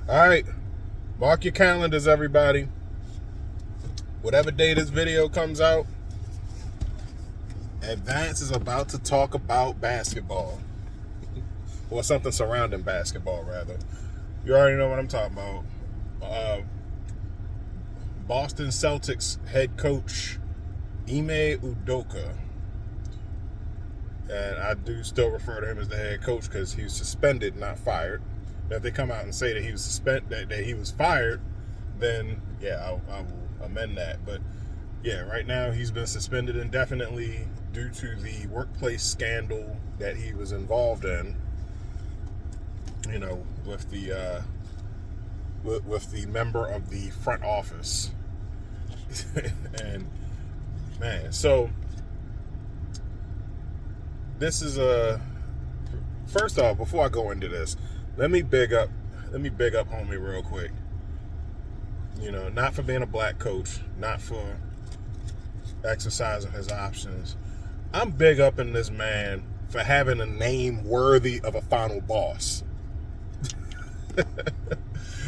All right, mark your calendars, everybody. Whatever day this video comes out, Advance is about to talk about basketball. Or something surrounding basketball, rather. You already know what I'm talking about. Boston Celtics head coach Ime Udoka. And I do still refer to him as the head coach because he was suspended, not fired. Now, if they come out and say that he was that he was fired, then yeah, I will amend that. But yeah, right now he's been suspended indefinitely due to the workplace scandal that he was involved in. You know, with the member of the front office. And man, so this is first off, before I go into this, let me big up homie real quick. You know, not for being a black coach, not for exercising his options. I'm big up in this man for having a name worthy of a final boss.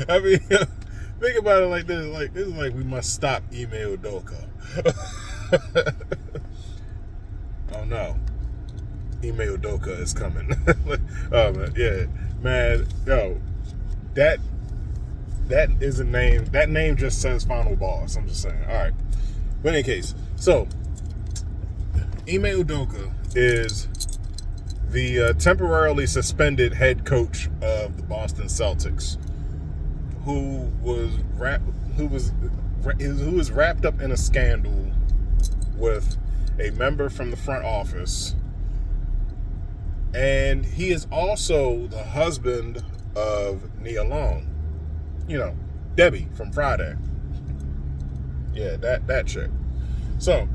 I mean, think about it like this. Like, this is like we must stop Ime Udoka. Oh no. Ime Udoka is coming. Oh man, yeah. Man, yo, that is a name. That name just says final boss. I'm just saying. Alright. But in any case, so Ime Udoka is the temporarily suspended head coach of the Boston Celtics, who was wrapped up in a scandal with a member from the front office, and he is also the husband of Nia Long. You know, Debbie from Friday. Yeah, that chick. So,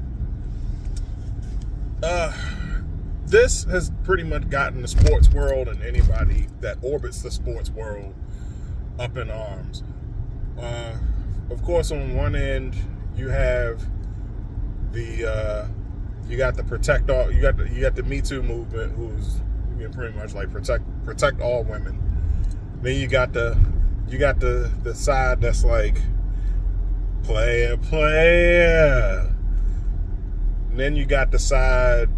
this has pretty much gotten the sports world and anybody that orbits the sports world up in arms. Of course, on one end, you have you got the protect all, you got the Me Too movement, who's pretty much like protect all women. Then you got the side that's like player. And then you got the side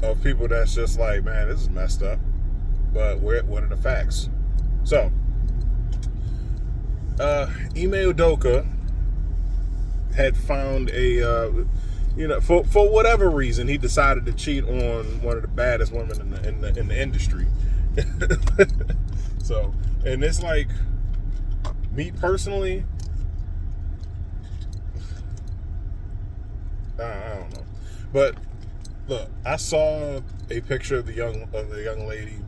of people that's just like, man, this is messed up. But what are the facts? So, Ime Udoka had found a, for whatever reason, he decided to cheat on one of the baddest women in the industry. So, and it's like, me personally, I don't know, but look, I saw a picture of the young lady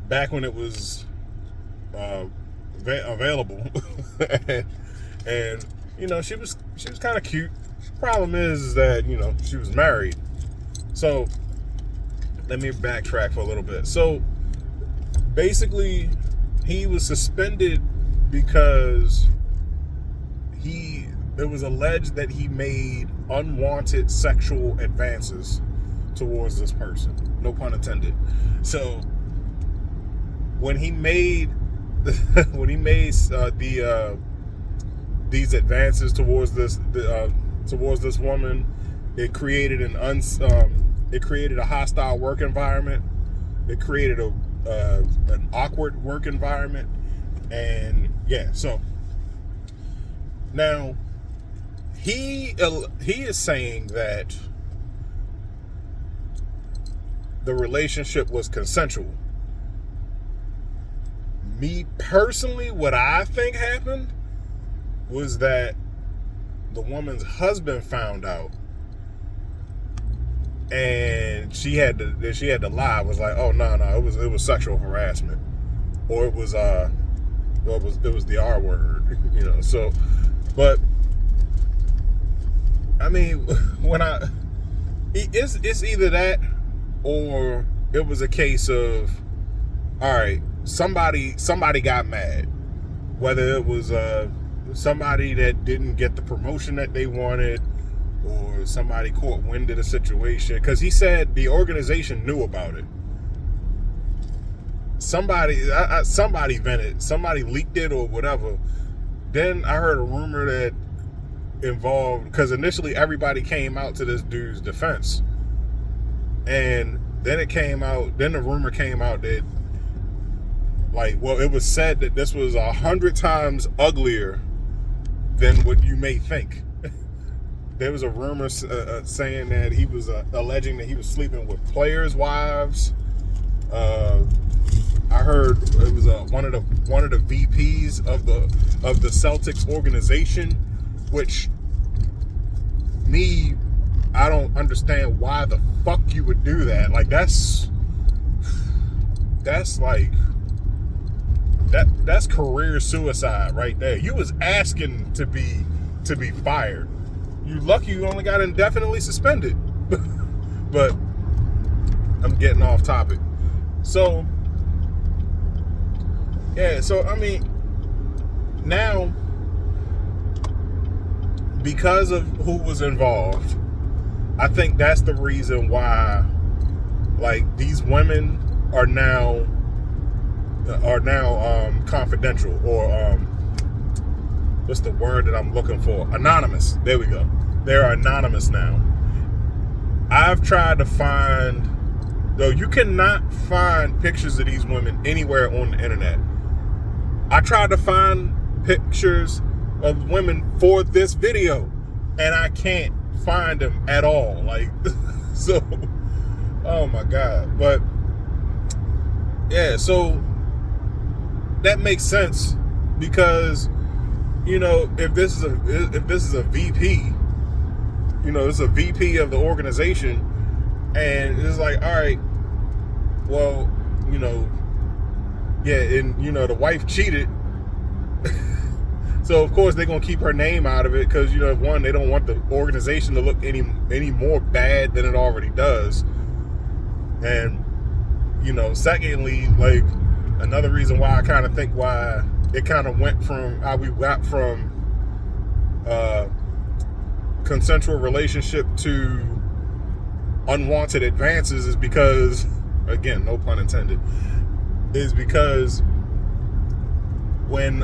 back when it was available, and she was kind of cute. Problem is that she was married. So let me backtrack for a little bit. So basically, he was suspended because it was alleged that he made unwanted sexual advances towards this person. No pun intended. So when he made these advances towards this woman, it created a hostile work environment. It created an awkward work environment, and yeah. So now he is saying that the relationship was consensual. Me personally, what I think happened was that the woman's husband found out, and she had to lie. It was like, oh no, it was sexual harassment, or it was the R word, So, but I mean, it's either that, or it was a case of, all right, somebody got mad, whether it was somebody that didn't get the promotion that they wanted, or somebody caught wind of the situation, because he said the organization knew about it. somebody vented, somebody leaked it or whatever. Then I heard a rumor that involved, because initially everybody came out to this dude's defense, and then the rumor came out that, like, well, it was said that this was 100 times uglier than what you may think. There was a rumor saying that he was alleging that he was sleeping with players' wives. I heard it was one of the VPs of the Celtics organization, which I don't understand why the fuck you would do that. Like, that's career suicide right there. You was asking to be fired. You lucky you only got indefinitely suspended. But I'm getting off topic. So yeah, so I mean, now, because of who was involved, I think that's the reason why, like, these women are now confidential, or what's the word that I'm looking for? Anonymous. There we go. They're anonymous now. I've tried to find, though, you cannot find pictures of these women anywhere on the internet. I tried to find pictures of women for this video, and I can't find them at all. Like, so, oh my God. But yeah, so that makes sense, because, you know, if this is a VP, you know, it's a VP of the organization, and it's like, all right, well, you know, yeah, and, you know, the wife cheated. So, of course, they're going to keep her name out of it, because, you know, one, they don't want the organization to look any more bad than it already does. And, you know, secondly, like, another reason why I kind of think why it kind of went from how we got from consensual relationship to unwanted advances is because, again, no pun intended, is because when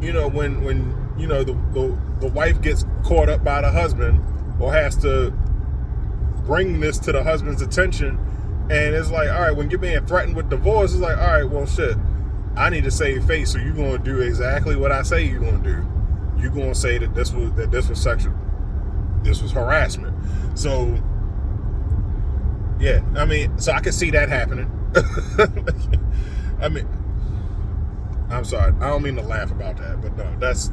you know, when you know, the wife gets caught up by the husband, or has to bring this to the husband's attention, and it's like, all right, when you're being threatened with divorce, it's like, all right, well, shit, I need to save face, so you're going to do exactly what I say you're going to do. You're going to say that this was sexual, this was harassment. So yeah, I mean, so I can see that happening. I mean, I'm sorry, I don't mean to laugh about that, but that's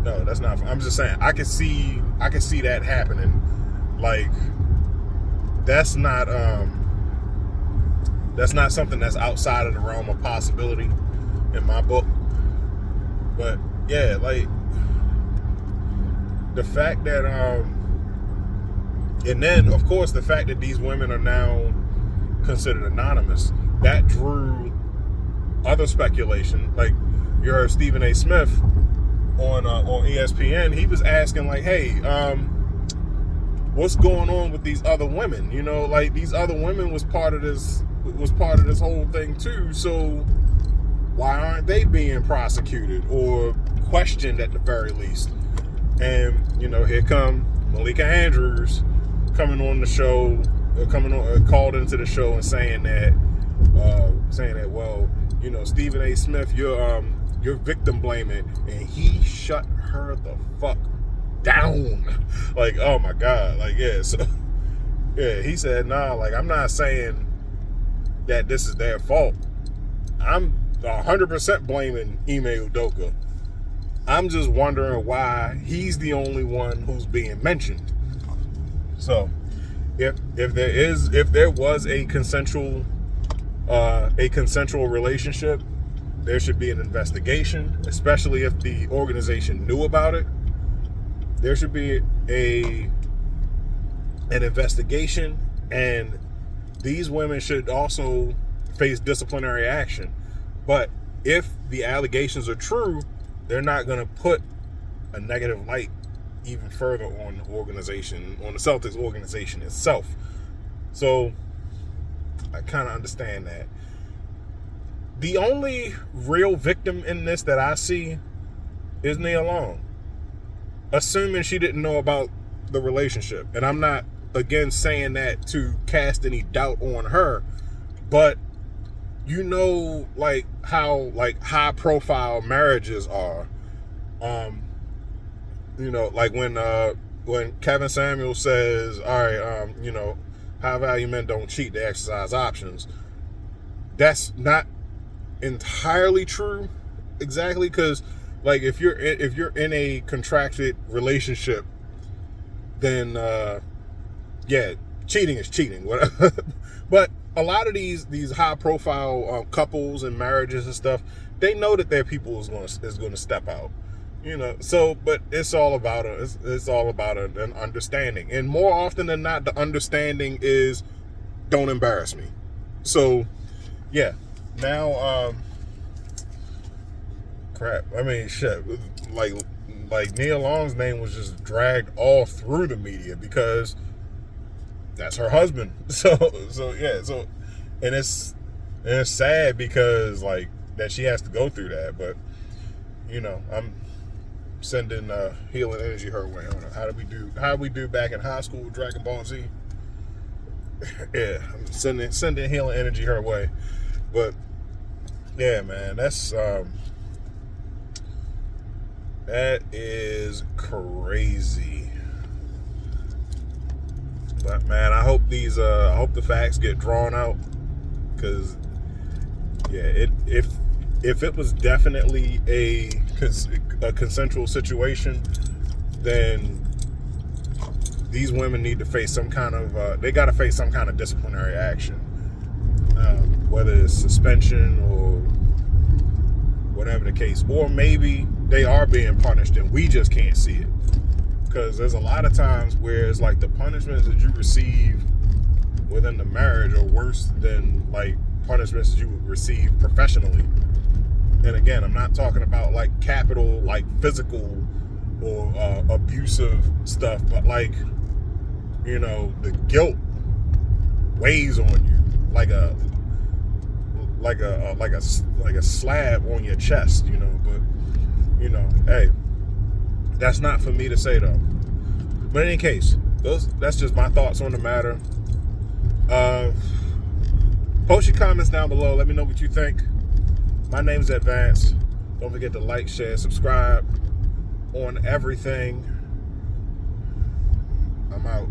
not. I'm just saying, I can see that happening. Like, that's not something that's outside of the realm of possibility in my book. But yeah, like, the fact that and then, of course, the fact that these women are now considered anonymous, that drew other speculation. Like, you heard Stephen A. Smith on ESPN. He was asking, like, hey, what's going on with these other women? You know, like, these other women was part of this whole thing too. So why aren't they being prosecuted or questioned at the very least? And, you know, here come Malika Andrews coming on the show, called into the show and saying that, well, you know, Stephen A. Smith, you're victim blaming, and he shut her the fuck down. Like, oh my God, like, yeah, so yeah, he said, nah, like, I'm not saying that this is their fault. I'm 100% blaming Ime Udoka. I'm just wondering why he's the only one who's being mentioned. So, if there was a consensual relationship, there should be an investigation, especially if the organization knew about it. There should be an investigation, and these women should also face disciplinary action. But if the allegations are true, they're not going to put a negative light even further on the organization, on the Celtics organization itself. So, I kind of understand that. The only real victim in this that I see is Nia Long, assuming she didn't know about the relationship. And I'm not, again, saying that to cast any doubt on her, but you know, like how like high profile marriages are. You know, like when Kevin Samuel says, all right, you know, high value men don't cheat, they exercise options. That's not entirely true exactly, because like if you're in a contracted relationship, then yeah, cheating is cheating. But a lot of these high profile couples and marriages and stuff, they know that their people is going to step out, you know. So, but it's all about an understanding, and more often than not, the understanding is don't embarrass me. So, yeah. Now, crap. I mean, shit. Like Nia Long's name was just dragged all through the media because that's her husband. So yeah. So, and it's sad because like that she has to go through that. But you know, I'm sending healing energy her way. How did we do back in high school with Dragon Ball Z? Yeah, I'm sending healing energy her way. But yeah, man, that is crazy. But man, I hope the facts get drawn out, because yeah, if it was definitely a consensual situation, then these women need to face some kind of they got to face some kind of disciplinary action, whether it's suspension or whatever the case, or maybe they are being punished and we just can't see it. Because there's a lot of times where it's like the punishments that you receive within the marriage are worse than like punishments that you would receive professionally. And again, I'm not talking about like capital, like physical or abusive stuff, but like, you know, the guilt weighs on you like a slab on your chest, you know. But you know, hey, that's not for me to say though. But in any case, that's just my thoughts on the matter. Post your comments down below. Let me know what you think. My name's Advance. Don't forget to like, share, subscribe on everything. I'm out.